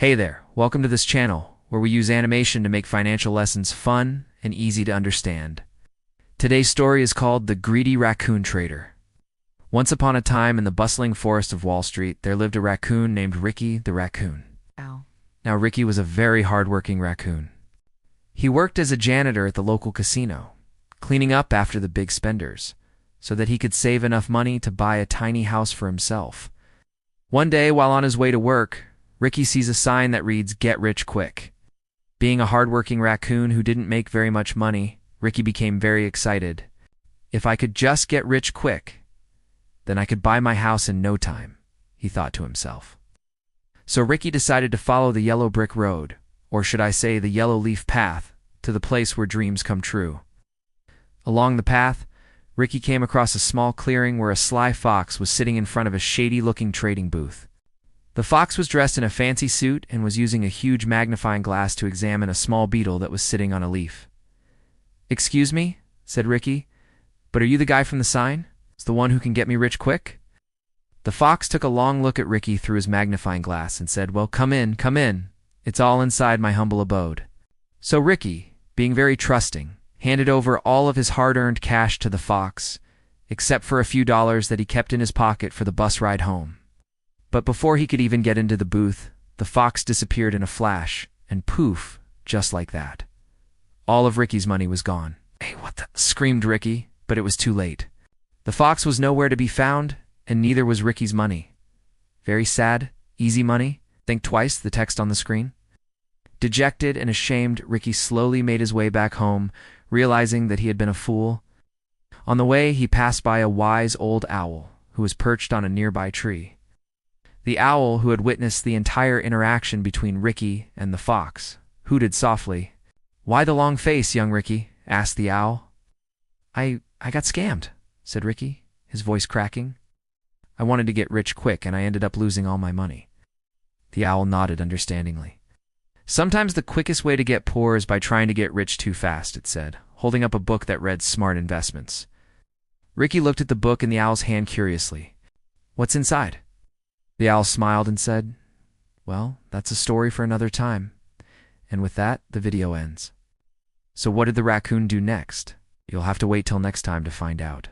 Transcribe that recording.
Hey there, welcome to this channel, where we use animation to make financial lessons fun and easy to understand. Today's story is called The Greedy Raccoon Trader. Once upon a time in the bustling forest of Wall Street, there lived a raccoon named Ricky the Raccoon. Ow. Now Ricky was a very hard-working raccoon. He worked as a janitor at the local casino, cleaning up after the big spenders, so that he could save enough money to buy a tiny house for himself. One day, while on his way to work, Ricky sees a sign that reads, "Get rich quick." Being a hard-working raccoon who didn't make very much money, Ricky became very excited. If I could just get rich quick, then I could buy my house in no time, he thought to himself. So Ricky decided to follow the yellow brick road, or should I say the yellow leaf path, to the place where dreams come true. Along the path, Ricky came across a small clearing where a sly fox was sitting in front of a shady-looking trading booth. The fox was dressed in a fancy suit and was using a huge magnifying glass to examine a small beetle that was sitting on a leaf. "Excuse me," said Ricky, "but are you the guy from the sign? It's the one who can get me rich quick?" The fox took a long look at Ricky through his magnifying glass and said, "Well, come in, come in. It's all inside my humble abode." So Ricky, being very trusting, handed over all of his hard-earned cash to the fox, except for a few dollars that he kept in his pocket for the bus ride home. But before he could even get into the booth, the fox disappeared in a flash, and poof, just like that. All of Ricky's money was gone. "Hey, what the?" screamed Ricky, but it was too late. The fox was nowhere to be found, and neither was Ricky's money. Very sad, easy money, think twice, the text on the screen. Dejected and ashamed, Ricky slowly made his way back home, realizing that he had been a fool. On the way, he passed by a wise old owl who was perched on a nearby tree. The owl, who had witnessed the entire interaction between Ricky and the fox, hooted softly. "Why the long face, young Ricky?" asked the owl. I got scammed," said Ricky, his voice cracking. "I wanted to get rich quick, and I ended up losing all my money." The owl nodded understandingly. "Sometimes the quickest way to get poor is by trying to get rich too fast," it said, holding up a book that read Smart Investments. Ricky looked at the book in the owl's hand curiously. "What's inside?" The owl smiled and said, "Well, that's a story for another time." And with that, the video ends. So what did the raccoon do next? You'll have to wait till next time to find out.